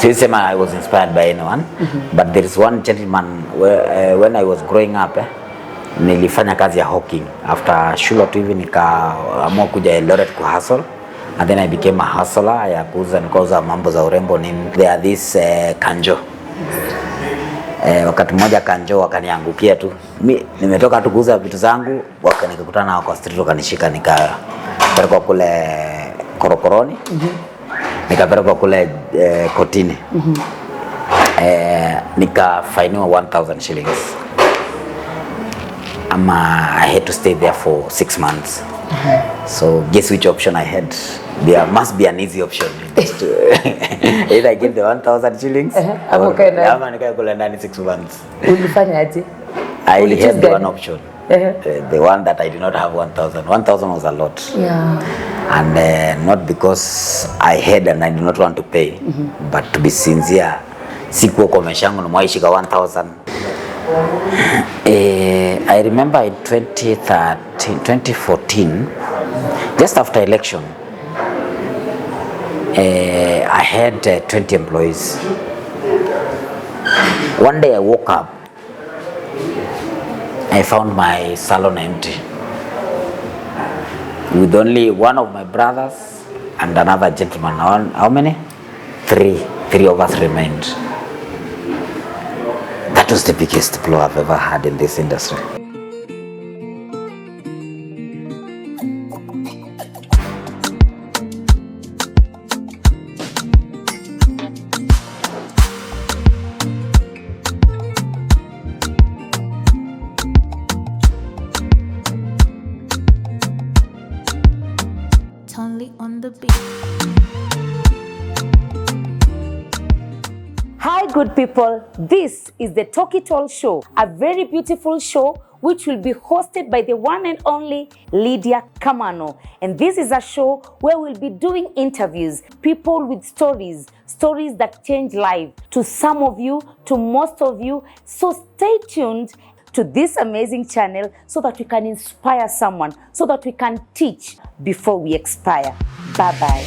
𝗬𝗃𝗍𝗵 I was inspired by anyone, but there is one gentleman where, when I was growing up, nilifanya kazi ya hawking. After shule tu hivi nikaamua kuja Eldoret kuhustle, and then I became a hustler ya kuuza mambo za urembo. There are this kanjo. Wakati mmoja kanjo wakaniangukia tu. Nimetoka tu kuuza vitu zangu, nikakutana nao kwa street, wakanishika nikapelekwa kule korokoroni. Nikapelekwa kule kotini. Nikafainiwa 1,000 shillings. I had to stay there for 6 months. So guess which option I had? There must be an easy option. Either I give the 1,000 shillings or nikaenda ndani 6 months. Ulifanya aje? I had the one option. The one that I did not have 1,000. 1,000 was a lot. Yeah. And not because I had and I did not want to pay, but to be sincere, sikuwa kwa maisha yangu nimwaishika 1,000. I remember in 2014, just after election, I had 20 employees. One day I woke up, I found my salon empty, with only one of my brothers and another gentleman. How many? Three of us remained. That was the biggest blow I've ever had in this industry. Only on the beat. Hi good people, this is the 𝗀𝗙𝗏𝗀 show, a very beautiful show which will be hosted by the one and only Lydia Kamano. And this is a show where we'll be doing interviews, people with stories that change life, to some of you, to most of you. So stay tuned to this amazing channel so that we can inspire someone, so that we can teach before we expire. Bye-bye.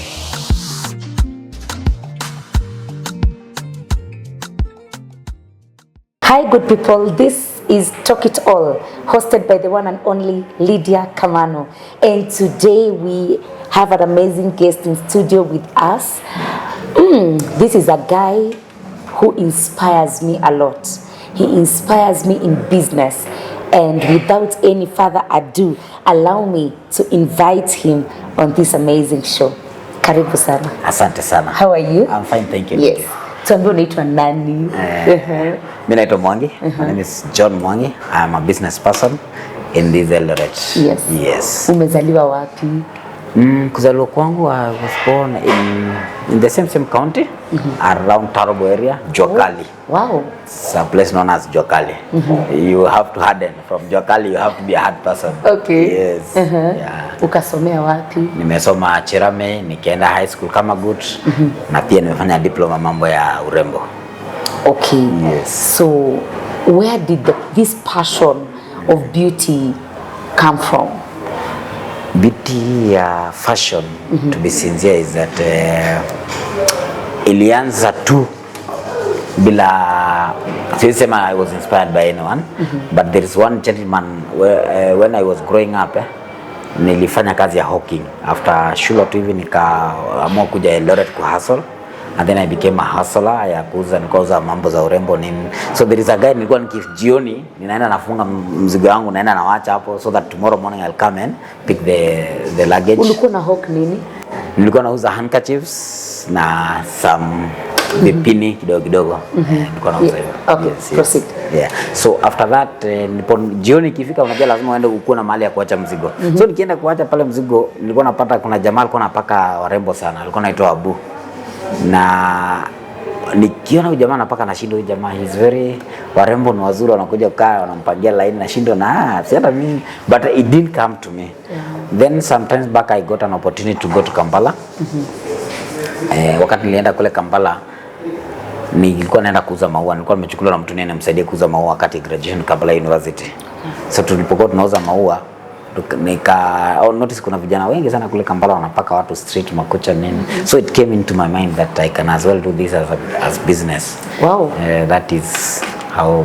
Hi good people, this is 𝗀𝗙𝗏𝗀, hosted by the one and only Lydia Kamano. And today we have an amazing guest in studio with us. This is a guy who inspires me a lot. He inspires me in business. And without any further ado, allow me to invite him on this amazing show. Karibu sana. Asante sana. How are you? I'm fine, thank you. Yes. Tuambie unaitwa nani? Mimi naitwa Mwangi. My name is John Mwangi. I am a business person in this Eldoret. Yes. Yes. Umezaliwa wapi? Kuzaliwa kwangu, I was born in the same county, around 𝗃𝗏𝗏 area, 𝗀𝗏𝗏𝗏. Wow. It's a place known as 𝗀𝗏𝗏𝗏. You have to harden. From 𝗀𝗏𝗏𝗏 you have to be a hard person. Okay. Yes. Yeah. Ukasomea wapi? Nimesoma 𝗙𝗏𝗏𝗏𝗏, nikaenda high school kama good, na pia nimefanya diploma mambo ya urembo. Okay. Yes. So where did this passion of beauty come from? Beauty fashion, to be sincere, is that ilianza tu bila 𝗬𝗃𝗍𝗵 I was inspired by anyone, but there is one gentleman where, when I was growing up, nilifanya kazi ya hawking. After shule tu hivi nikaamua kuja Eldoret kuhustle, and then I became a hustler ya kuuza mambo za urembo nini. So there is a guy nilikuwa jioni ninaenda nafunga mzigo wangu, naenda nawacha hapo, so that tomorrow morning I'll come and pick the luggage. Ulikuwa na hawk nini? Nilikuwa nauza handkerchiefs na some vipini kidogo. Nilikuwa nauza hivyo. Okay, yes, proceed. Yeah. So after that, jioni ikifika, unajua lazima uende ukue na mahali ya kuacha mzigo. So nikienda kuacha pale mzigo, nilikuwa napata kuna jamaa alikuwa anapaka warembo sana, alikuwa anaitwa Abu. Na nikiona huyu jamaa anapaka, nashindo huyu jamaa, he's very warembo ni wazuri, wanakuja kukaa wanampangia line, nashindo na si hata mimi, but it didn't come to me. Then sometimes back I got an opportunity to go to Kampala. Wakati nilienda kule Kampala, nilikuwa naenda kuuza maua. Nilikuwa nimechukuliwa na mtu nimsaidie kuuza maua wakati graduation Kampala University. So tulipokuwa tunauza maua, notice kuna vijana wengi sana kule Kampala wanapaka watu street makucha nini. So it came into my mind that I can as well do this as business. Wow. That is how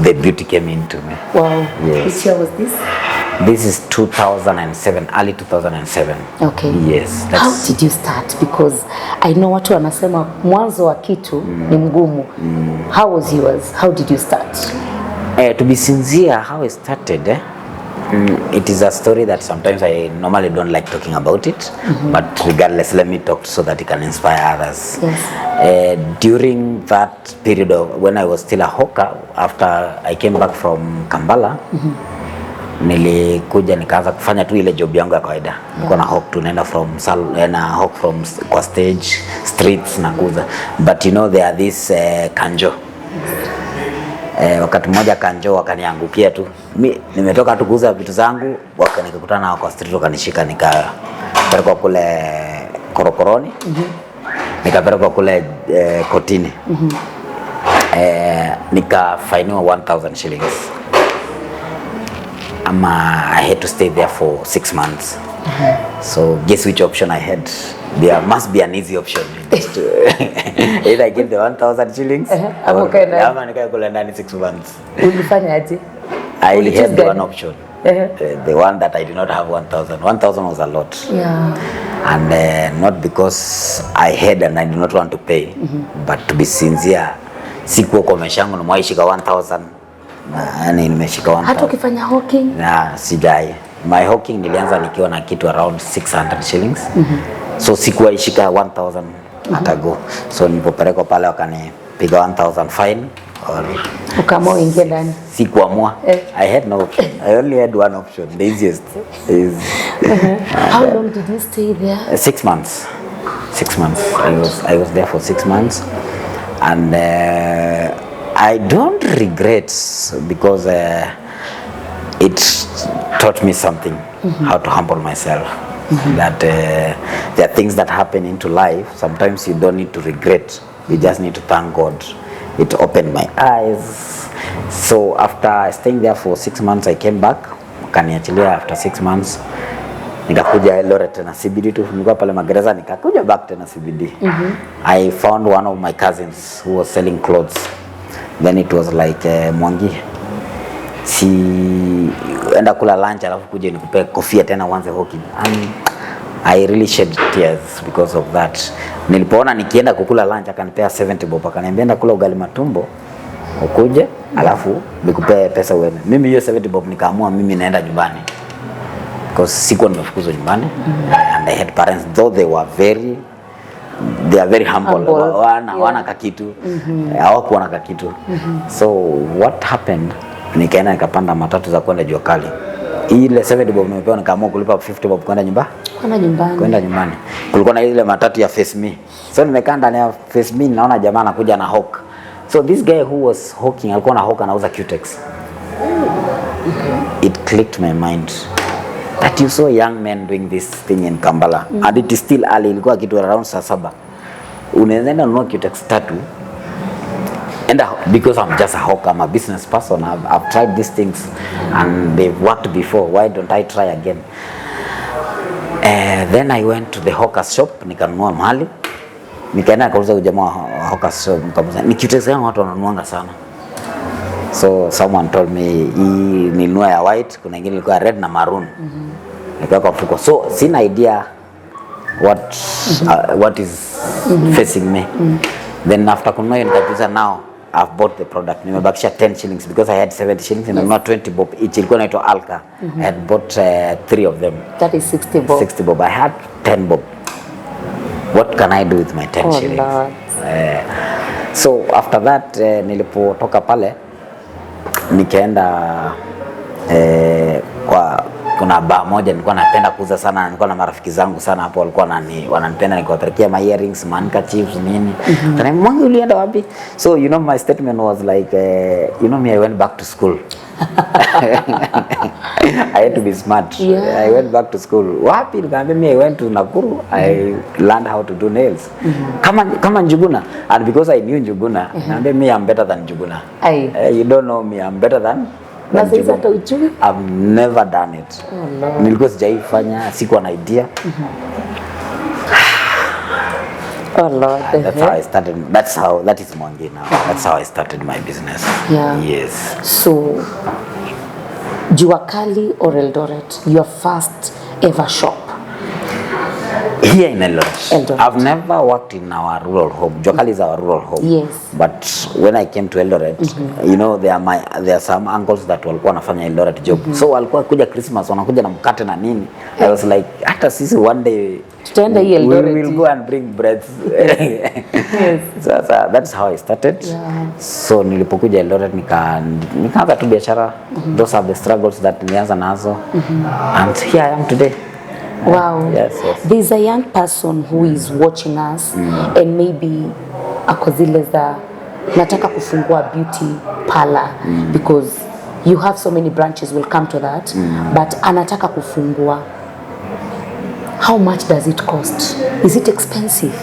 the beauty came into me. Wow. Yes. Which year was this? This is 2007, early 2007. Okay. Yes. How did you start? Because I know watu wanasema mwanzo wa kitu ni mgumu. How was yours? How did you start? To be sincere, how I started, it is a story that sometimes I normally don't like talking about it, but regardless, let me talk so that it can inspire others. Yes. During that period of when I was still a hawker, after I came back from Kampala, nilikuja nikaanza kufanya tu ile job yangu ya kawaida. Nilikuwa na hawk tu, naenda from kwa stage, streets na kuuza. But you know there are this kanjo. Wakati mmoja kanjo wakaniangukia tu. Nimetoka tu kuuza vitu zangu, nikakutana nao kwa street, wakanishika nikapelekwa kule korokoroni. Nikapelekwa kule kotini. Nikafainiwa 1,000 shillings. I had to stay there for 6 months. So guess which option I had? There must be an easy option. Either I get the 1,000 shillings or nikae ndani 6 months. Ulifanya aje? I had one option. The one that I did not have 1,000. 1,000 was a lot. Yeah. And not because I had and I did not want to pay, but to be sincere, sikuwa kwa maisha yangu nimewaishika 1,000. Nimeshika 1,000. Hata ukifanya hawking? Sijai. My hawking nilianza nikiwa na kitu around 600 shillings. So sikuwa ishika 1,000 hata go. So nilipopelekwa pale wakanipiga 1,000 fine. Ukaamua uingie ndani? Sikuamua. I had no option. I only had one option. The easiest is. How long did you stay there? 6 months. 6 months. I was there for 6 months, and I don't regret because it taught me something, how to humble myself. That there are things that happen into life. Sometimes you don't need to regret. You just need to thank God. It opened my eyes. So after staying there for 6 months, I came back. Kaniachilia after 6 months. Nikakuja Eldoret tena CBD tu. Nilikuwa pale magereza, nikakuja back tena CBD. I found one of my cousins who was selling clothes. Then it was like Mwangi, si enda kula lunch alafu kuja nikupe kofia tena uanze hawking. I really shed tears because of that. Nilipoona nikienda kukula lunch akanipea 70 bob, akaniambia enda kula ugali matumbo ukuje alafu nikupe pesa uende. Mimi hiyo 70 bob nikaamua mimi naenda nyumbani because sikuwa nimefukuzwa nyumbani. And I had parents, though they are very humble. Wana kakitu. Hawakuwa na kakitu. So what happened? Nikaenda nikapanda matatu za kwenda Jua Kali. Ile 70 bob nimepewa, nikaamua kulipa 50 bob kwenda nyumbani. Kulikuwa na ile matatu ya Face Me. So nimekaa ndani ya Face Me, naona jamaa anakuja na hawk. So this guy who was hawking alikuwa na hawk, anauza Q-Tex. It clicked my mind that you saw young men doing this thing in Kampala. And it is still early. Ilikuwa kitu around saa 7. Unaweza nunua Q-Tex 3. And because I'm just a hawker, I'm a business person, I've tried these things and they've worked before. Why don't I try again? Then I went to the hawker shop, nikanunua mahali. Nikaenda kauza ujamaa hawker shop, nikamuza ni Q-Tex yangu watu wananuanga sana. So someone told me hii nilinunua ya white, kuna nyingine ilikuwa red na maroon. Nikaweka mfuko. So sina idea what is facing me. Then after kununua hiyo nikajuza, now I've bought the product. Nimebakisha 10 shillings because I had 70 shillings and not 20 bob each. Ilikuwa inaitwa 𝗏𝗏𝗏. I had bought 3 of them. That is 60 bob. 60 bob. I had 10 bob. What can I do with my 10 shillings? So after that nilipotoka pale nikaenda kuna bar moja nilikuwa napenda kuuza sana, nilikuwa na marafiki zangu sana hapo, walikuwa wananipenda, nikiwapelekea my earrings, handkerchiefs nini. Kana Mwangi ulienda wapi? So you know my statement was like you know me, I went back to school. I had to be smart. I went back to school. Wapi? Nikamwambia me I went to Nakuru. I learned how to do nails. Kama Njuguna. And because I knew Njuguna, nikamwambia me I'm better than Njuguna. You don't know me, I'm better than Na sasa hata ujui? I've never done it. Oh Lord. Nilikuwa sijaifanya, sikuwa na idea. Oh Lord. That's how I started. That is Mwangi now. That's how I started my business. Yeah. Yes. So, 𝗀𝗏𝗏𝗃 or Eldoret, your first ever shop? Here in Eldoret. I've never worked in our rural home. 𝗀𝗏𝗏𝗃 is our rural home. Yes. But when I came to Eldoret, you know, there are some uncles that walikuwa wanafanya Eldoret job. So walikuwa kuja Christmas, wanakuja na mkate na nini. I was like, hata sisi one day we will go and bring breads. Yes. So that's how I started. Yeah. So nilipokuja Eldoret nikaanza tu biashara. Those are the struggles that nilianza nazo. And here I am today. Wow. Yes. There's a young person who is watching us and maybe ako zile za nataka kufungua beauty parlor because you have so many branches, we'll come to that, but anataka kufungua. How much does it cost? Is it expensive?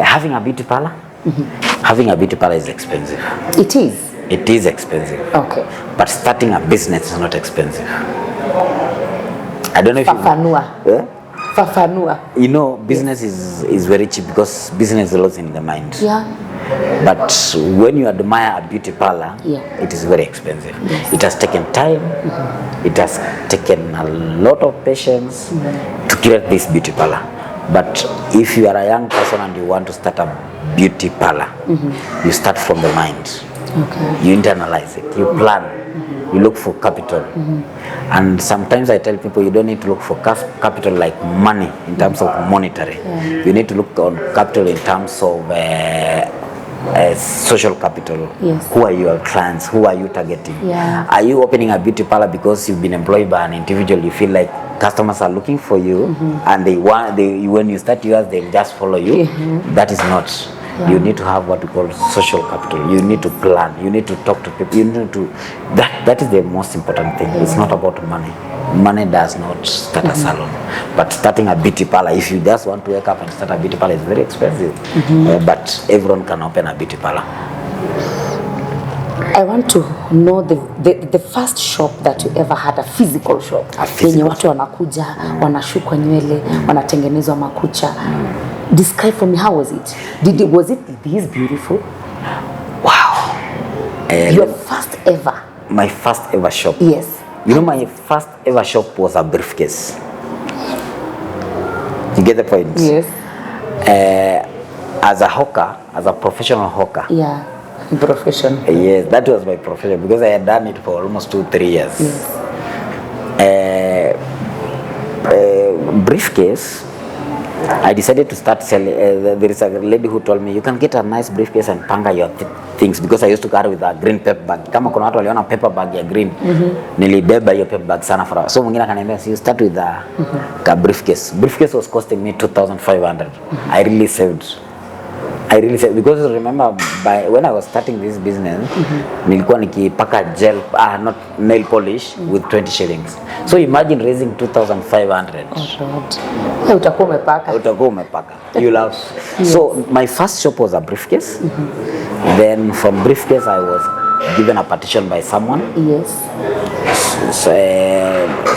Having a beauty parlor? Having a beauty parlor is expensive. It is? It is expensive. Okay. But starting a business is not expensive. I don't know if Fafanua. You know, business is very cheap because business is lost in the mind. Yeah. But when you admire a beauty parlor, it is very expensive. Yes. It has taken time. It has taken a lot of patience to create this beauty parlor. But if you are a young person and you want to start a beauty parlor, you start from the mind. Okay. You internalize it. You plan. You look for capital. And sometimes I tell people you don't need to look for capital like money in terms of monetary. You need to look on capital in terms of social capital. Yes. Who are your clients? Who are you targeting? Yeah. Are you opening a beauty parlor because you've been employed by an individual? You feel like customers are looking for you and when you start yours, they'll just follow you. That is not. You need to have what we call social capital. You need to plan. You need to talk to people. You need to. That is the most important thing. It's not about money. Money does not start a salon. But starting a beauty parlor, if you just want to wake up and start a beauty parlor, is very expensive. But everyone can open a beauty parlor. I want to know the first shop that you ever had, a physical shop. Yenye watu wanakuja, wanashukwa nywele, wanatengenezwa makucha. Describe for me, how was it? Was it this beautiful? Wow. Your first ever? My first ever shop? Yes. You know, my first ever shop was a briefcase. You get the point? Yes. As a hawker, as a professional hawker. Yeah, profession. Yes, that was my profession because I had done it for almost 2-3 years. Yes. Briefcase, I decided to start selling. There is a lady who told me you can get a nice briefcase and panga your things because I used to carry with a green paper bag. Kama kuna watu waliona paper bag ya green, nilibeba hiyo paper bag sana for. So mwingine akaniambia you start with a briefcase. Briefcase was costing me 2,500. I really saved because remember when I was starting this business, nilikuwa nikipaka gel, not nail polish with 20 shillings. So imagine raising 2,500. Oh God. Utakuwa umepaka. You love. Yes. So my first shop was a briefcase. Then from briefcase I was given a partition by someone. Yes.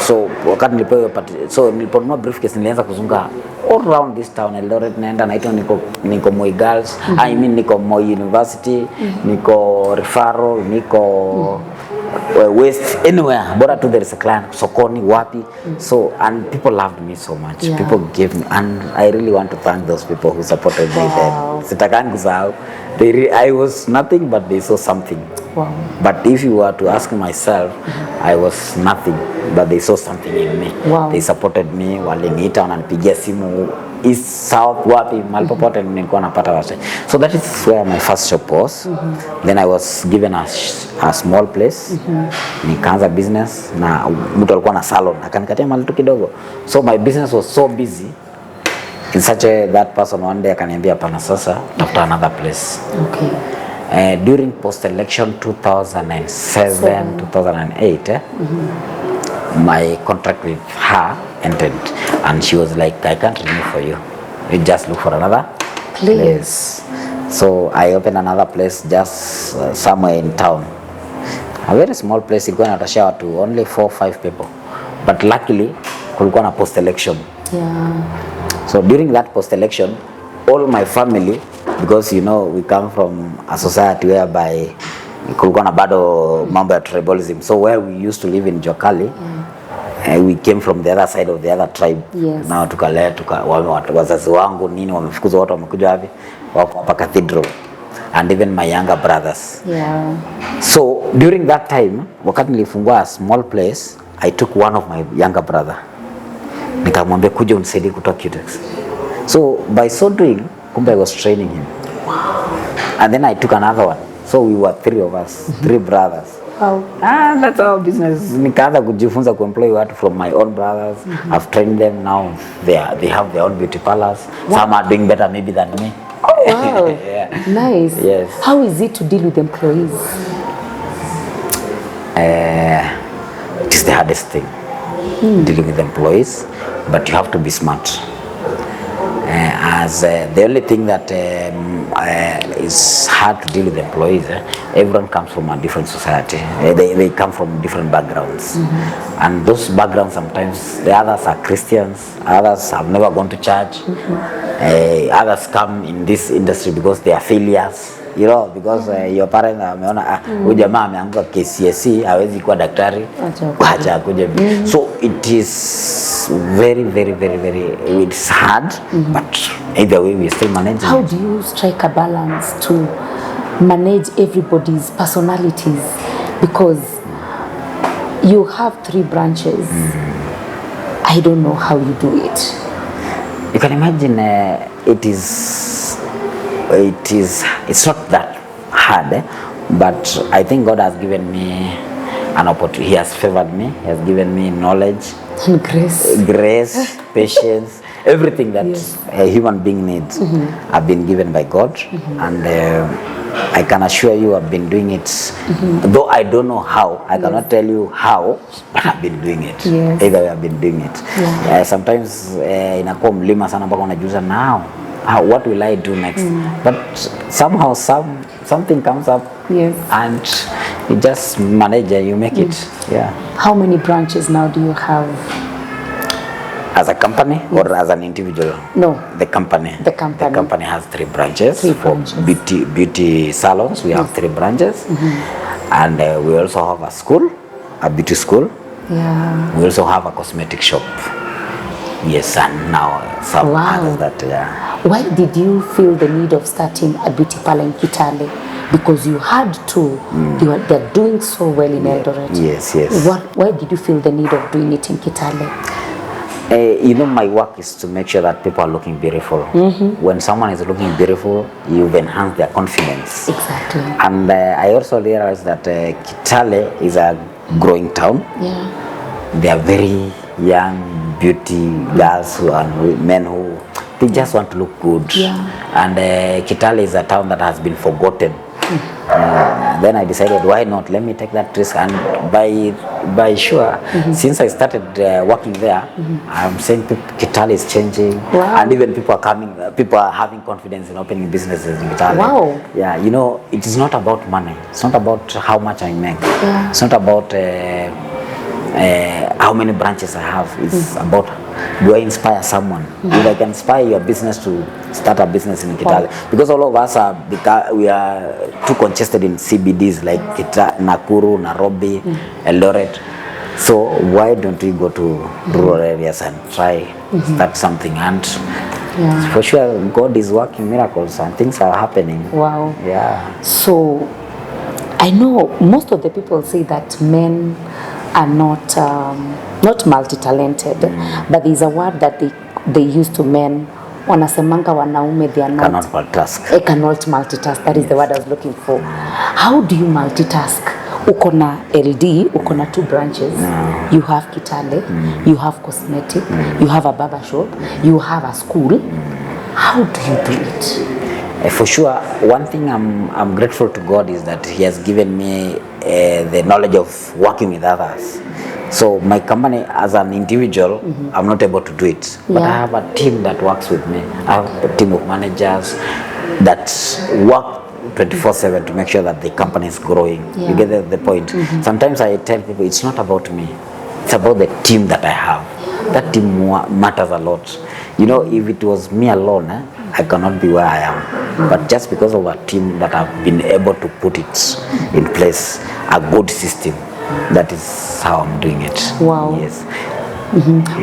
So wakati niliponunua briefcase nilianza kuzunga all around this town. Eldoret naenda naitwa niko Moi Girls, I mean niko Moi University, niko Referral, niko West, anywhere, bora tu there is a client, sokoni, wapi. So, and people loved me so much. Yeah. People gave me, and I really want to thank those people who supported me then. Sitakangi kusahau. I was nothing, but they saw something. Wow. But if you were to ask myself, I was nothing, but they saw something in me. Wow. They supported me, waliniita wananipigia simu East, South, wapi, mahali popote nilikuwa napata wase. So that is where my first shop was. Then I was given a small place. Nikaanza business na mtu alikuwa na salon, akanikatia mahali tu kidogo. So my business was so busy in such a that person one day akaniambia hapana, sasa tafuta another place. Okay. During post-election 2007, 2008, my contract with her ended, and she was like, I can't renew for you. You just look for another place. So I opened another place just somewhere in town. A very small place, ilikuwa inatoshea watu only 4 or 5 people. But luckily kulikuwa na post election. Yeah. So during that post election, all my family, because you know we come from a society whereby kulikuwa na bado mambo ya tribalism. So where we used to live in Jokali, we came from the other side of the other tribe. Yes. Now tukalea wazazi wangu nini wamefukuzwa, watu wamekuja wapi, wako hapa cathedral, and even my younger brothers. Yeah. So during that time, wakati nilifungua a small place, I took one of my younger brother, nikamwambia kuja unisaidie kutoa QTEX. So by so doing, kumbe I was training him. Wow. And then I took another one. So we were 3 of us, 3 brothers. Wow. And that's our business. Nikaanza kujifunza kuemploy watu from my own brothers. I've trained them now. They have their own beauty parlors. Wow. Some are doing better maybe than me. Oh wow. Yeah. Nice. Yes. How is it to deal with employees? It is the hardest thing, dealing with employees, but you have to be smart. The only thing that is hard to deal with employees, everyone comes from a different society. They come from different backgrounds. And those backgrounds, sometimes the others are Christians, others have never gone to church, others come in this industry because they are failures. You know, because your parents ameona huyu jamaa ameanguka KCSE hawezi kuwa daktari, acha kuja. So it is very it's hard, but either way we still manage. How do you strike a balance to manage everybody's personalities, because you have 3 branches? I don't know how you do it. You can imagine it's not that hard, but I think God has given me an opportunity. He has favored me. He has given me knowledge and grace, patience, everything that a human being needs. I've been given by God, and I can assure you I've been doing it. Though I don't know how, I cannot tell you how, but I've been doing it. Either way, I've been doing it. Sometimes inakuwa mlima sana mpaka unajiuliza now, what will I do next? But somehow something comes up, and you just manage and you make it. Yeah. How many branches now do you have? As a company or as an individual? No. The company. The company. The company has 3 branches. 3 For branches. beauty salons, we have 3 branches. And we also have a school, a beauty school. Yeah. We also have a cosmetic shop. Yes, and now some others that, Why did you feel the need of starting a beauty parlor in Kitale? Because you had to. They're doing so well in Eldoret. Yes. Why did you feel the need of doing it in Kitale? You know, my work is to make sure that people are looking beautiful. When someone is looking beautiful, you've enhanced their confidence. Exactly. And I also realized that Kitale is a growing town. Yeah. They are very young beauty girls and men who they just want to look good. Yeah. And Kitale is a town that has been forgotten. Then I decided, why not? Let me take that risk. And by sure, since I started working there, I'm saying Kitale is changing. Wow. And even people are coming. People are having confidence in opening businesses in Kitale. Wow. Yeah, you know, it is not about money. It's not about how much I make. Yeah. It's not about how many branches I have. It's about, do I inspire someone? If I can inspire your business to start a business in Kitale, because all of us we are too congested in CBDs like Nakuru, Nairobi, Eldoret. So why don't we go to rural areas and try start something? And for sure, God is working miracles and things are happening. Wow. Yeah. So I know most of the people say that men are not multi-talented, but there's a word that they use to men. Wanasemanga wanaume, they are not. Cannot multitask. They cannot multitask. That is the word I was looking for. How do you multitask? Uko na LD, uko na 2 branches. You have Kitale, you have cosmetic, you have a barber shop, you have a school. How do you do it? For sure, one thing I'm grateful to God is that He has given me the knowledge of working with others. So my company, as an individual, I'm not able to do it. But I have a team that works with me. I have a team of managers, that work 24/7 to make sure that the company is growing. You get the point. Sometimes I tell people it's not about me, it's about the team that I have. That team matters a lot. You know, if it was me alone, I cannot be where I am. But just because of a team that have been able to put it in place, a good system, that is how I'm doing it. Wow. Yes.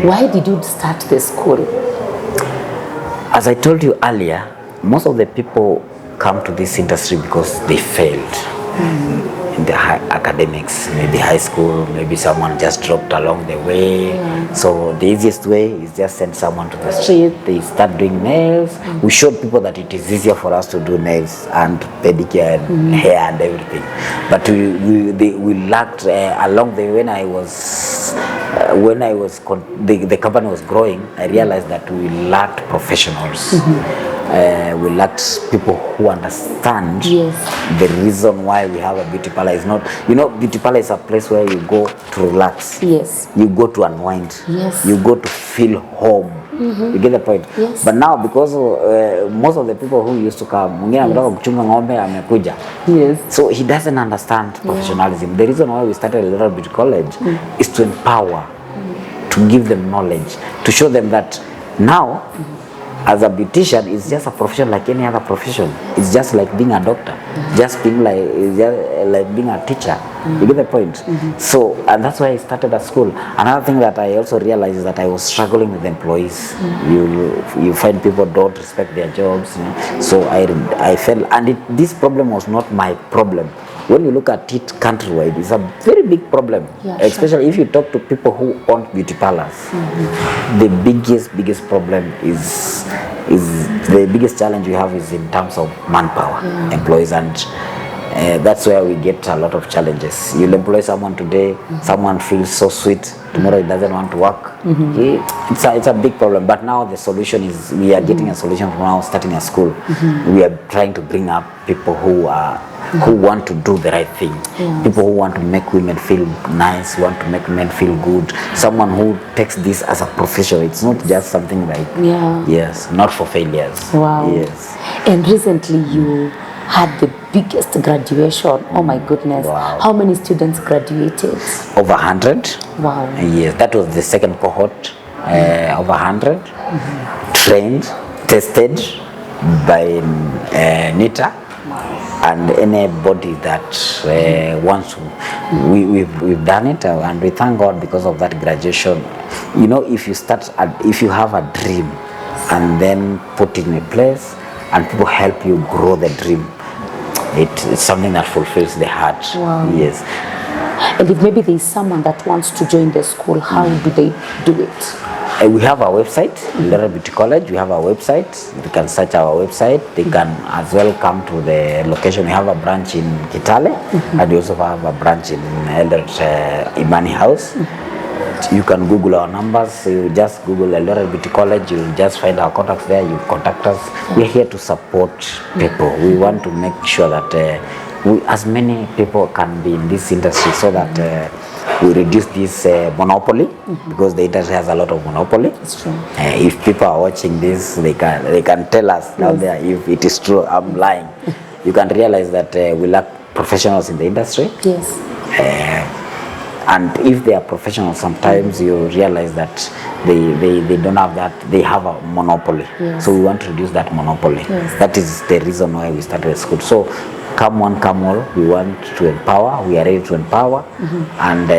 Why did you start the school? As I told you earlier, most of the people come to this industry because they failed in the academics, maybe high school, maybe someone just dropped along the way. So the easiest way is just send someone to the street, they start doing nails. We showed people that it is easier for us to do nails and pedicure and hair and everything. But we lacked along the way. When the company was growing, I realized that we lacked professionals. We lacked people who understand the reason why we have a beauty parlor. Is not, beauty parlor is a place where you go to relax. Yes. You go to unwind. Yes. You go to feel home. You get the point? Yes. But now, because most of the people who used to come, Yes. so he doesn't understand professionalism. The reason why we started a little beauty college is to empower, to give them knowledge, to show them that now, as a beautician, it's just a profession like any other profession. It's just like being a doctor, just being like being a teacher. You get the point? So, and that's why I started a school. Another thing that I also realized is that I was struggling with employees. You find people don't respect their jobs. So I felt, and this problem was not my problem. When you look at it countrywide, it's a very big problem, especially if you talk to people who own beauty parlors. The biggest problem is the biggest challenge we have is in terms of manpower, employees, and that's where we get a lot of challenges. You'll employ someone today, someone feels so sweet, tomorrow he doesn't want to work. It's a big problem. But now the solution is, we are getting a solution from now, starting a school. We are trying to bring up people who want to do the right thing. People who want to make women feel nice, want to make men feel good. Someone who takes this as a profession. It's not just something like, not for failures. Wow. Yes. And recently you had the biggest graduation. Oh my goodness. Wow. How many students graduated? Over 100. Wow. Yes, that was the second cohort. Over 100. Trained, tested by NITA. And anybody that wants to, we've done it, and we thank God because of that graduation. If you have a dream and then put it in a place and people help you grow the dream, it's something that fulfills the heart. Wow. Yes. And if maybe there is someone that wants to join the school, how do they do it? We have our website, 𝗏𝗏 Beauty College. We have our website. They can search our website. They can as well come to the location. We have a branch in Kitale, and we also have a branch in 𝗏𝗏 Imani House. You can Google our numbers. You just Google 𝗏𝗏 Beauty College. You just find our contacts there. You contact us. We're here to support people. We want to make sure that as many people can be in this industry, so that we reduce this monopoly, because the industry has a lot of monopoly. It's true. If people are watching this, they can tell us down there if it is true. I'm lying. You can realize that we lack professionals in the industry. Yes. And if they are professionals, sometimes you realize that they don't have that, they have a monopoly. Yes. So we want to reduce that monopoly. Yes. That is the reason why we started the school. So come one, come all, we want to empower, we are ready to empower, and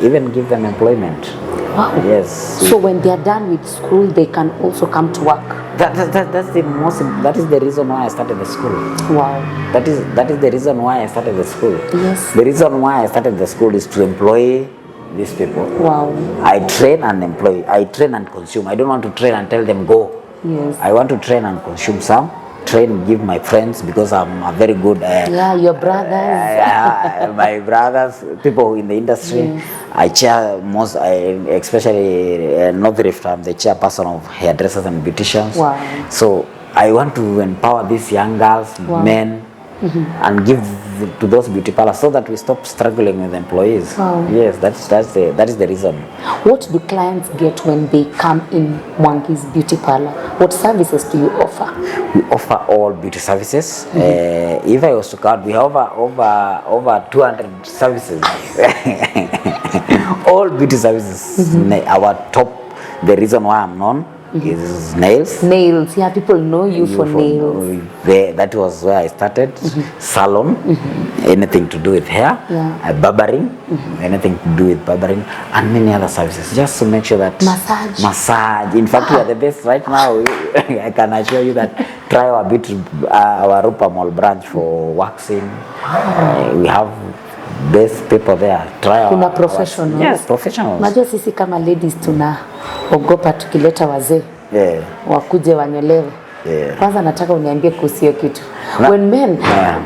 even give them employment. Wow. Yes. So when they are done with school, they can also come to work. That is the reason why I started the school. Wow. That is the reason why I started the school. Yes. The reason why I started the school is to employ these people. Wow. I train and employ. I train and consume. I don't want to train and tell them go. Yes. I want to train and consume some. Train, give my friends, because I'm a very good. Your brothers. My brothers, people in the industry. Yes. I chair most, especially North Rift. I'm the chairperson of hairdressers and beauticians. Wow. So I want to empower these young girls, men, and give to those beauty parlors so that we stop struggling with employees. Wow. Yes, that is the reason. What do clients get when they come in Mwangi's beauty parlor? What services do you offer? We offer all beauty services. If I was to count, we have over 200 services. All beauty services. Our top, the reason why I'm known is nails. Nails, yeah, people know you for nails. That was where I started. Salon, anything to do with hair. Barbering, anything to do with barbering, and many other services, just to make sure that massage. In fact, we are the best right now. I can assure you that try our 𝗵𝗵𝗹𝗺 branch for waxing. We have best people there. Try Kuna professionals. Yes, professionals. Najua sisi kama ladies tunaogopa tukileta wazee wakuje wanyolewe. Kwanza nataka uniambie kuhusu hiyo kitu. When men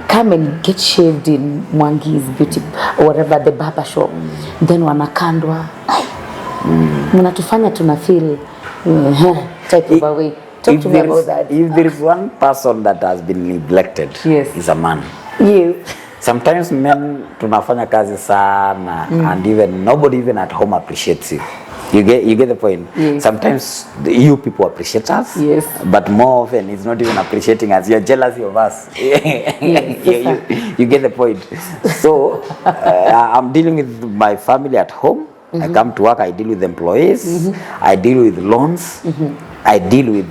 come and get shaved in Mwangi's beauty or whatever, the barber shop, then wanakandwa. Mnatufanya tunafeel type of a way. Talk to me about that. If there is one person that has been neglected, is a man. Yes. Sometimes men tunafanya kazi sana and even nobody even at home appreciates you. You get the point. Yes. Sometimes you people appreciate us, but more often it's not even appreciating us. You're jealous of us. You get the point. So I'm dealing with my family at home. I come to work, I deal with employees, I deal with loans, I deal with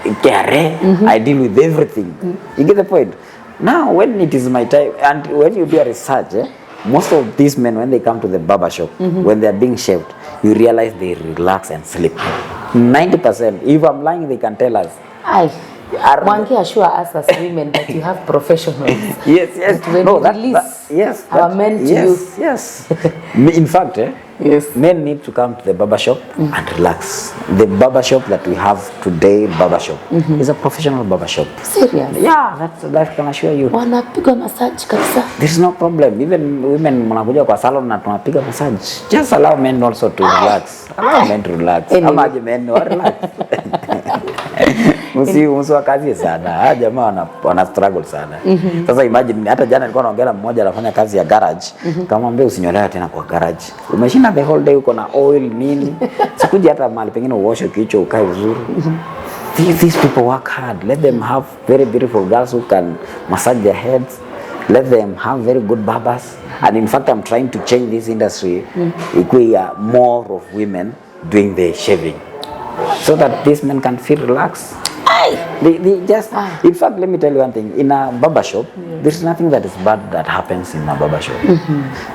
𝗀𝗃, I deal with everything. You get the point. Now, when it is my time, and when you do a research, most of these men, when they come to the barber shop, when they are being shaved, you realize they relax and sleep. 90%. If I'm lying, they can tell us. Mwangi assure us as women that you have professionals. Yes. When no, yes, our men to you. Yes. In fact, men need to come to the barber shop and relax. The barber shop that we have today, barber shop, is a professional barber shop. Serious? Yeah, that can assure you. Wanapiga massage kabisa. There's no problem. Even women mnakuja kwa salon na tunapiga massage. Just allow men also to relax. Allow men to relax. Amaje men relax. Usiwakazie sana. Jamaa wana struggle sana. Sasa imagine hata jana nilikuwa naongea na mmoja anafanya kazi ya garage. Kama ambaye usinyolewe tena kwa garage. Umeshinda the whole day uko na oil nini. Sikuja hata mahali pengine uoshe kichwa ukae vizuri. These people work hard. Let them have very beautiful girls who can massage their heads. Let them have very good barbers. And in fact, I'm trying to change this industry. We are more of women doing the shaving, so that these men can feel relaxed. They just, in fact, let me tell you one thing. In a barber shop, there's nothing that is bad that happens in a barber shop.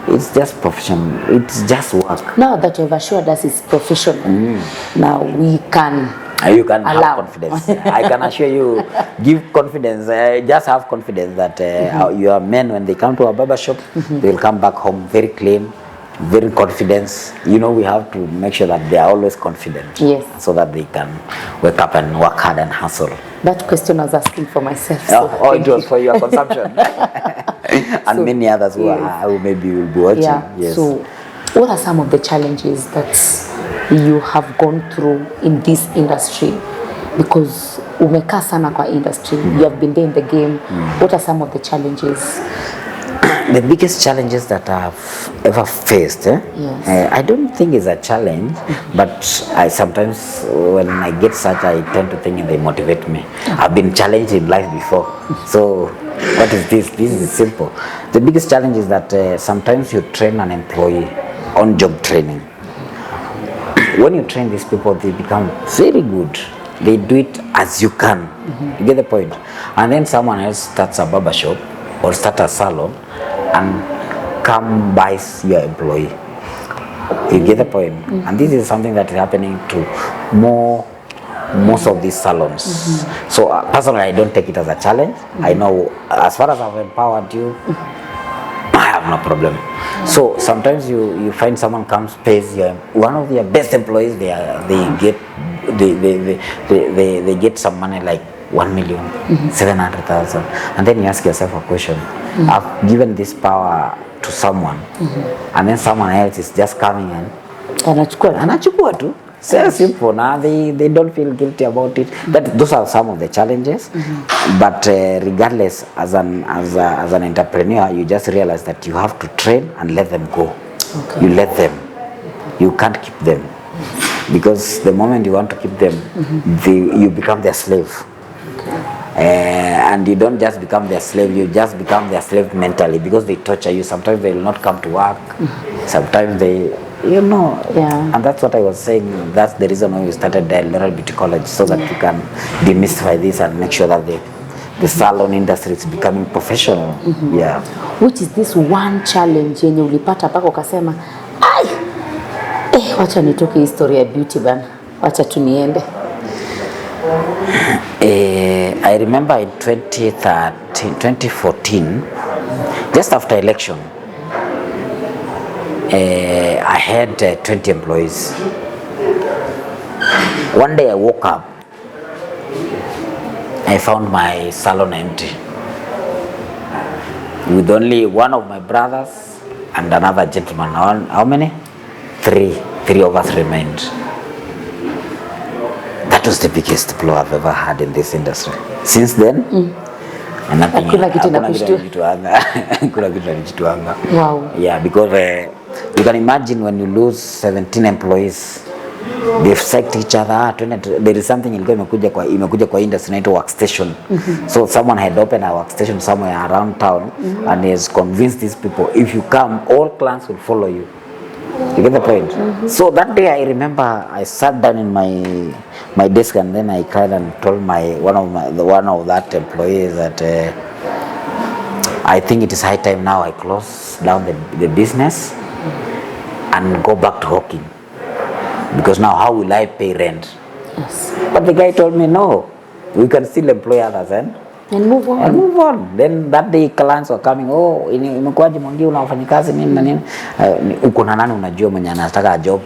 It's just professional. It's just work. Now that you've assured us it's professional, now we can. You can have confidence. I can assure you, give confidence. Just have confidence that your men, when they come to a barber shop, they will come back home very clean, very confident. You know, we have to make sure that they are always confident. Yes. So that they can wake up and work hard and hustle. That question I was asking for myself. So it was for your consumption. And so, many others who maybe will be watching. Yes. So, what are some of the challenges that you have gone through in this industry? Because umekaa sana kwa industry, you have been there in the game. What are some of the challenges? The biggest challenges that I've ever faced, I don't think it's a challenge, but I sometimes, when I get such, I tend to think they motivate me. I've been challenged in life before. So, what is this? This is simple. The biggest challenge is that sometimes you train an employee on job training. When you train these people, they become very good. They do it as you can. You get the point? And then someone else starts a barber shop or start a salon and come buys your employee. You get the point? And this is something that is happening to most of these salons. So personally, I don't take it as a challenge. I know as far as I've empowered you, I have no problem. So sometimes you find someone comes, pays one of their best employees. They get some money like 1,700,000, and then you ask yourself a question: I've given this power to someone, and then someone else is just coming in. Anachukua tu. So simple. Now they don't feel guilty about it. Those are some of the challenges. But regardless, as an entrepreneur, you just realize that you have to train and let them go. Okay. You let them. You can't keep them. Because the moment you want to keep them, you become their slave. And you don't just become their slave, you just become their slave mentally, because they torture you. Sometimes they will not come to work. Sometimes they, and that's what I was saying. That's the reason why we started the Little Beauty College, so that you can demystify this and make sure that the salon industry is becoming professional. Which is this one challenge yenye ulipata pako ukasema wacha nitoke historia ya beauty bana, wacha tuniende? I remember in 2014, just after election, I had 20 employees. One day I woke up, I found my salon empty, with only one of my brothers and another gentleman. How many? Three of us remained. That was the biggest blow I've ever had in this industry. Since then, nothing. Wow. Yeah, because you can imagine when you lose 17 employees, they've psyched each other. There is something imekuja kwa industry naito workstation. So someone had opened a workstation somewhere around town, and he has convinced these people, if you come, all clans will follow you. You get the point? So that day I remember I sat down in my desk, and then I cried and told one of that employees that I think it is high time now I close down the business and go back to hawking, because now how will I pay rent? Yes. But the guy told me, no, we can still employ others and move on. Then that day clients were coming, imekuaje Mwangi, unafanya kazi nini na nini? Uko na nani unajua mwenye anataka job?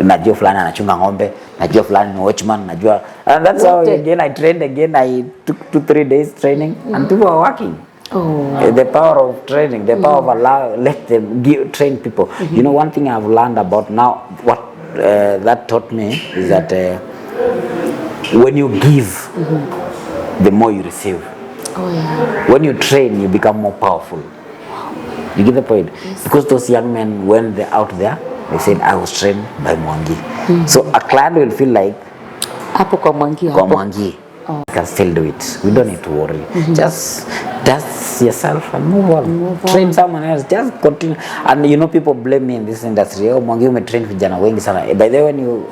Najua fulani anachunga ng'ombe, najua fulani ni watchman, najua. And that's how again I trained again. I took 2-3 days training, and people are working. The power of training, the power of let them train people. You know, one thing I've learned about now, what that taught me is that when you give, the more you receive. When you train, you become more powerful. You get the point? Yes. Because those young men, when they're out there, they said, I was trained by Mwangi. So a client will feel like, Mwangi. You can still do it. We don't need to worry. Just dust yourself and move on. Train someone else. Just continue. And you know, people blame me in this industry. Mwangi umetrain vijana wengi sana. By the way, when you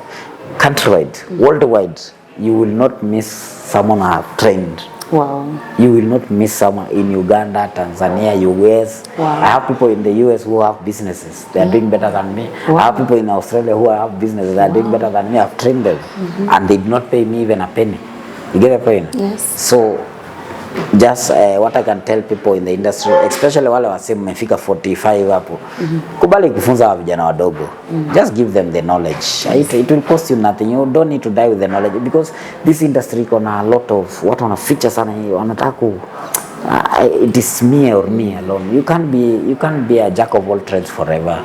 countrywide, worldwide, you will not miss someone I have trained. Wow. You will not miss someone in Uganda, Tanzania, US. Wow. I have people in the US who have businesses. They are doing better than me. Wow. I have people in Australia who have businesses. They are doing better than me. I've trained them. And they did not pay me even a penny. You get the point? Yes. So, just what I can tell people in the industry, especially wale wase mmefika 45 hapo, kubali kufunza vijana wadogo. Just give them the knowledge. It will cost you nothing. You don't need to die with the knowledge, because this industry kona a lot of what wana feature sana hii wanataka it is me or me alone. You can't be a jack of all trades forever.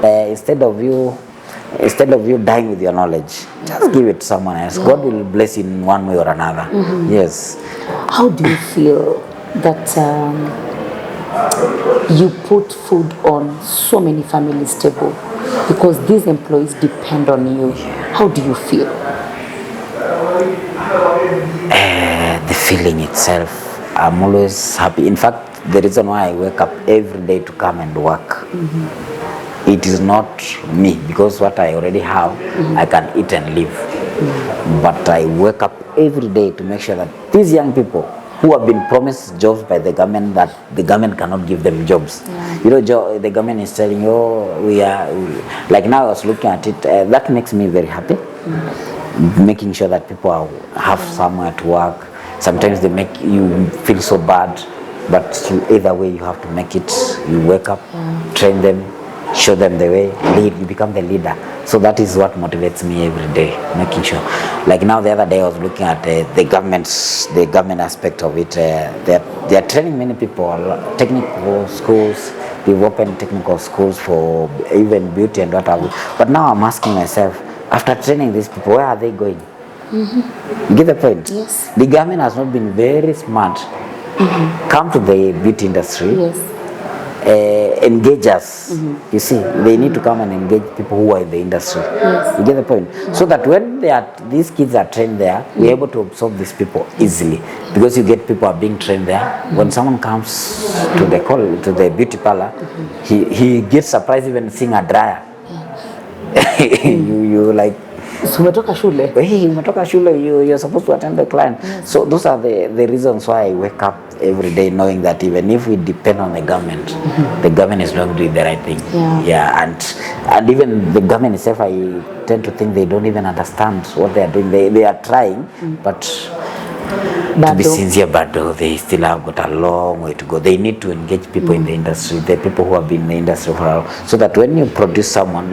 Instead of you dying with your knowledge, just give it to someone else. God will bless you in one way or another. Yes. How do you feel that you put food on so many families' table, because these employees depend on you? How do you feel? The feeling itself, I'm always happy. In fact, the reason why I wake up every day to come and work, it is not me, because what I already have, I can eat and live. But I wake up every day to make sure that these young people who have been promised jobs by the government, that the government cannot give them jobs. You know, the government is telling you, like now I was looking at it, that makes me very happy. Making sure that people have somewhere to work. Sometimes they make you feel so bad, but either way you have to make it. You wake up, train them, show them the way, lead, you become the leader. So that is what motivates me every day, making sure. Like now, the other day I was looking at the government aspect of it. They are training many people, technical schools. They've opened technical schools for even beauty and what have you. But now I'm asking myself, after training these people, where are they going? You get the point? Yes. The government has not been very smart. Come to the beauty industry. Yes. Engage us. You see, they need to come and engage people who are in the industry. Yes. You get the point? So that when these kids are trained there, we're able to absorb these people easily, because you get people are being trained there. When someone comes to the beauty parlor, he gets surprised even seeing a dryer. you like, so umetoka shule. Hey, umetoka shule, you're supposed to attend the client. Yes. So those are the reasons why I wake up every day knowing that even if we depend on the government, the government is not doing the right thing. Yeah, and even the government itself, I tend to think they don't even understand what they are doing. They are trying, but to be sincere, but they still have got a long way to go. They need to engage people in the industry, the people who have been in the industry for a while, so that when you produce someone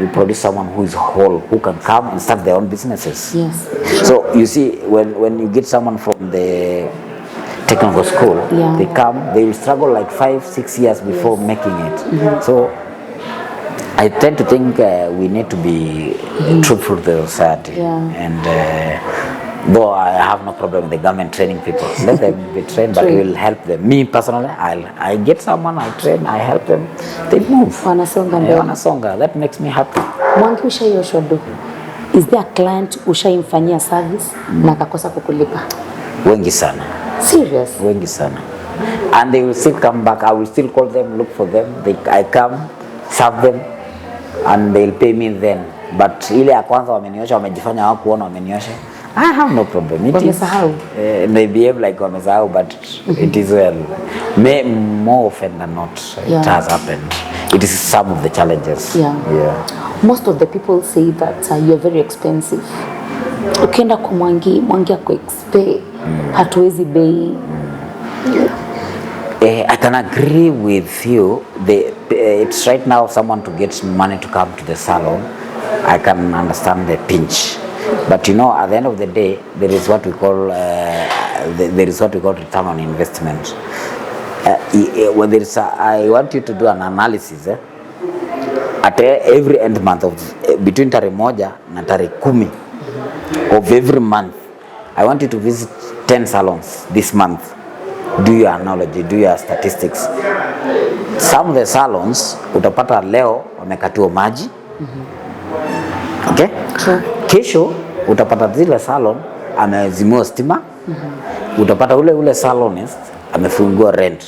who is whole, who can come and start their own businesses. Yes. So you see, when you get someone from the technical school, they come, they will struggle like 5-6 years before making it. So I tend to think we need to be truthful to the society. And though I have no problem with the government training people, let them be trained, but we will help them. Me personally, I get someone, I train, I help them, they move. Wanasonga. That makes me happy. Mwangi, ushaiyoshwa do? Is there a client ushaimfanyia service na akakosa kukulipa? Wengi sana. Serious? Wengi sana. And they will still come back. I will still call them, look for them. I come, serve them, and they'll pay me then. But ile ya kwanza wameniosha, wamejifanya hawakuona wameniosha, I have no problem. They behave like wamesahau, but it is well. More often than not, it has happened. It is some of the challenges. Most of the people say that you're very expensive. Ukienda kwa Mwangi ako expe, hatuwezi bei. I can agree with you. It's right now someone to get money to come to the salon. I can understand the pinch. But you know, at the end of the day, there is what we call return on investment. When there is I want you to do an analysis at every end month of between tarehe moja na tarehe 10 of every month. I want you to visit 10 salons this month. Do your analogy, do your statistics. Some of the salons utapata leo wamekatiwa maji. Okay? Sure. Kesho utapata zile salon amezimua stima. Utapata ule salonist amefungua rent.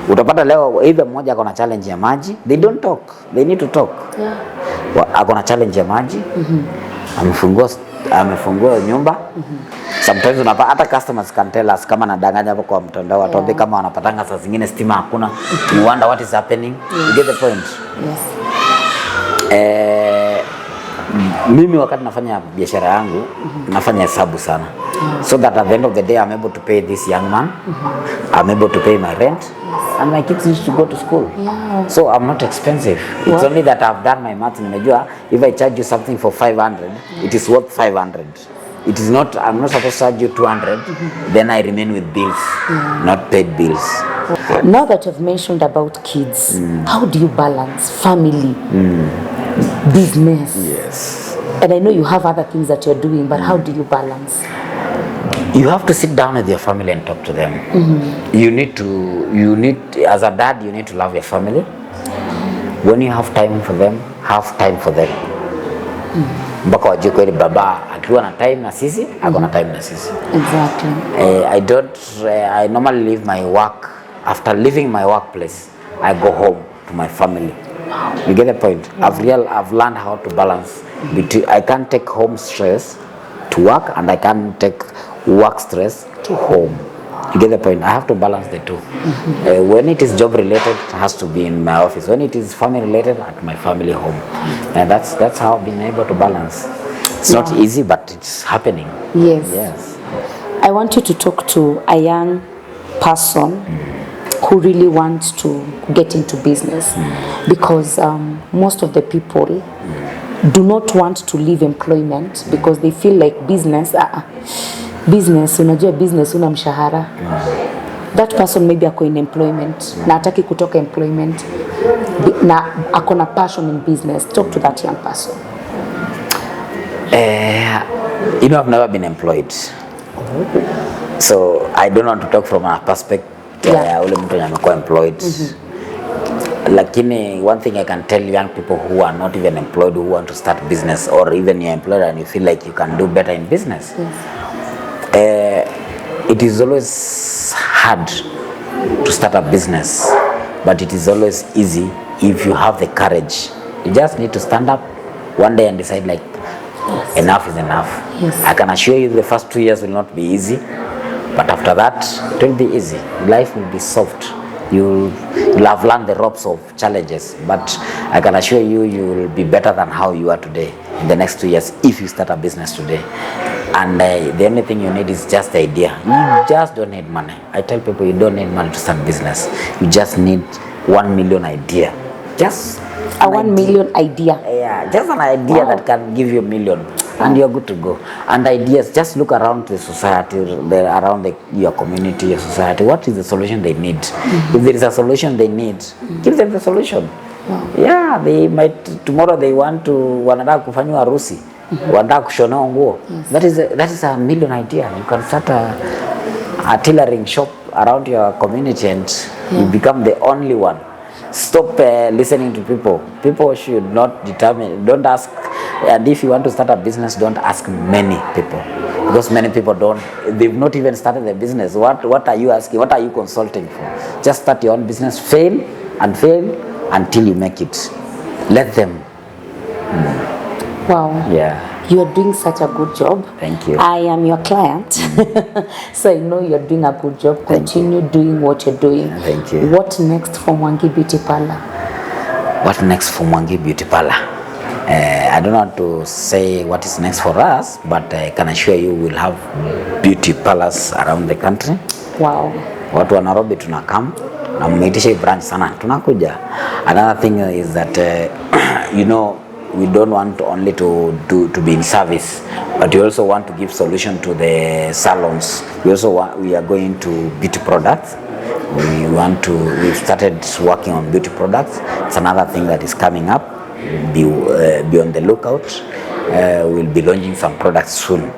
Utapata leo either mmoja akona challenge ya maji, they don't talk, they need to talk. Akona challenge ya maji, amefungua nyumba. Sometimes unapata hata customers can tell us kama nadanganya hapo kwa mtandao, watuambie kama wanapatanga saa zingine stima hakuna. You wonder what is happening. You get the point? Mimi wakati nafanya biashara yangu nafanya hesabu sana, so that at the end of the day I'm able to pay this young man, I'm able to pay my rent, and my kids need to go to school. So I'm not expensive. It's only that I've done my math. Nimejua if I charge you something for 500, it is worth 500. It is not, I'm not supposed to charge you 200, then I remain with bills, not paid bills. Now that you've mentioned about kids, how do you balance family, business? Yes. And I know you have other things that you're doing, but how do you balance? You have to sit down with your family and talk to them. You need, as a dad, you need to love your family. When you have time for them, have time for them. Mpaka wajue kweli baba akiwa na time na sisi, ako na time na sisi. Exactly. I normally leave my work. After leaving my workplace, I go home to my family. You get the point? I've learned how to balance between. I can't take home stress to work, and I can't take work stress to home. You get the point? I have to balance the two. When it is job related, it has to be in my office. When it is family related, at my family home. And that's how I've been able to balance. It's not easy, but it's happening. Yes. I want you to talk to a young person who really wants to get into business, because most of the people do not want to leave employment because they feel like business, unajua business una mshahara. That person maybe ako in employment na hataki kutoka employment na ako na passion in business. Talk to that young person. You know, I've never been employed. So I don't want to talk from a perspective ule mtu amekuwa employed. Lakini one thing I can tell young people who are not even employed, who want to start business, or even you're employed and you feel like you can do better in business, it is always hard to start a business, but it is always easy if you have the courage. You just need to stand up one day and decide like, enough is enough. I can assure you the first 2 years will not be easy, but after that it will be easy. Life will be soft. You'll have learned the ropes of challenges, but I can assure you, you will be better than how you are today in the next 2 years if you start a business today. And the only thing you need is just the idea. You just don't need money. I tell people you don't need money to start business. You just need 1 million idea. Just a 1 million idea. Yeah, just an idea that can give you a million, and you're good to go. And ideas, just look around the society, around your community, your society. What is the solution they need? If there is a solution they need, give them the solution. Yeah, they might tomorrow they want to wanataka kufanywa harusi, wanataka kushona nguo. That is a million idea. You can start a tailoring shop around your community, and you become the only one. Stop listening to people. People should not determine. Don't ask. And if you want to start a business, don't ask many people, because many people don't. They've not even started the business. What are you asking? What are you consulting for? Just start your own business. Fail and fail until you make it. Let them. Wow. Yeah. You are doing such a good job. Thank you. I am your client, so I know you're doing a good job. Continue doing what you're doing. Thank you. What next for Mwangi Beauty Parlour? What next for Mwangi Beauty Parlour? I don't want to say what is next for us, but I can assure you we'll have beauty parlors around the country. Wow. Watu wa Nairobi tunakam na mmeitisha branch sana, tunakuja. Another thing is that you know, we don't want only to be in service, but we also want to give solution to the salons. We are going to beauty products. We've started working on beauty products. It's another thing that is coming up. Be on the lookout. We'll be launching some products soon,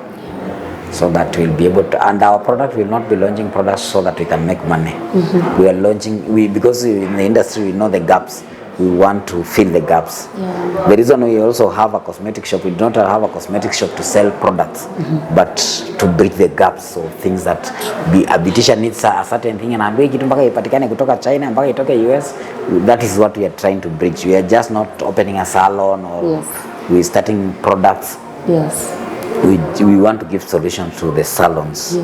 so that we'll be able to, and our product will not be launching products so that we can make money. We are launching, because in the industry we know the gaps. We want to fill the gaps. The reason we also have a cosmetic shop, we don't have a cosmetic shop to sell products, but to bridge the gaps. So things that a beautician needs a certain thing, and ambaye kitu mpaka ipatikane kutoka China mpaka itoke US. That is what we are trying to bridge. We are just not opening a salon or we're starting products. We want to give solutions to the salons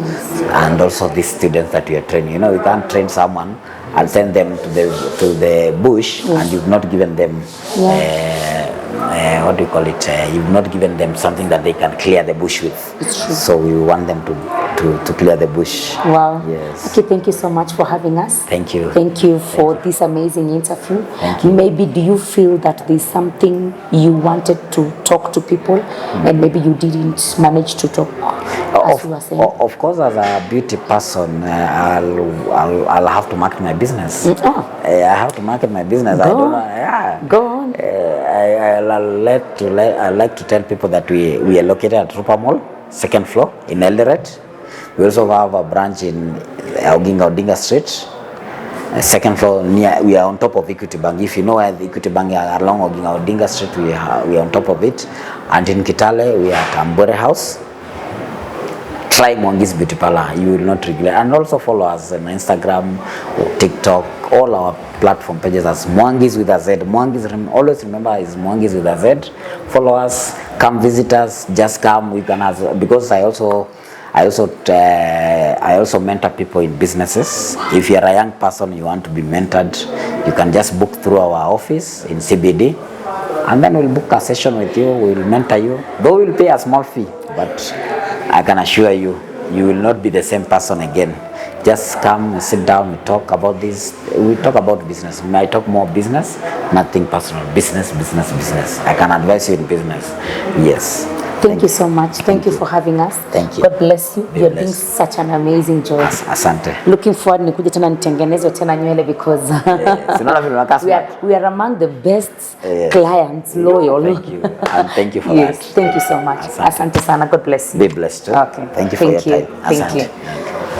and also these students that we are training. You know, we can't train someone and send them to the bush and you've not given them what do you call it? You've not given them something that they can clear the bush with. So we want them to clear the bush. Wow. Yes. Okay, thank you so much for having us. Thank you. Thank you for this amazing interview. Thank you. Maybe do you feel that there's something you wanted to talk to people and maybe you didn't manage to talk, as you were saying? Of course, as a beauty person, I'll have to market my business. I have to market my business. Go on. I like to tell people that we are located at 𝗃𝗵𝗡 Mall, 2nd floor in Eldoret. We also have a branch in 𝗀𝐻𝐵𝗐𝐻𝐿 Street, 2nd floor near. We are on top of 𝐕𝐈𝐒 Bank. If you know where the 𝐕𝐈𝐒 Bank are, along 𝗀𝐻𝐵𝗐𝐻𝐿 Street, we are on top of it. And in Kitale, we are at Ambore House. Try Mwangi's Beauty Parlour, you will not regret. And also follow us on Instagram, TikTok, all our platform pages as Mwangiz with a Z. Mwangiz, always remember, is Mwangiz with a Z. Follow us, come visit us, just come. We can because I also mentor people in businesses. If you're a young person, you want to be mentored, you can just book through our office in CBD, and then we'll book a session with you. We'll mentor you. Though we'll pay a small fee, but I can assure you, you will not be the same person again. Just come, sit down, we talk about this. We talk about business. I talk more business, nothing personal. Business. I can advise you in business. Yes. Thank you so much. Thank you for having us. Thank you. God bless you. You're doing such an amazing job. Asante. Looking forward nikuje tena nitengenezwe tena nywele because we are among the best clients, loyal. Thank you. And thank you for yes, that. Thank you so much. Asante sana. God bless you. Be blessed too. Okay. Thank you for your time. Thank you.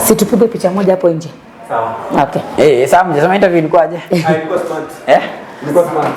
Situpige picha moja hapo nje. Sawa. Okay. Sawa, mjasema interview ilikuwaje? Ilikuwa smart. Ilikuwa smart.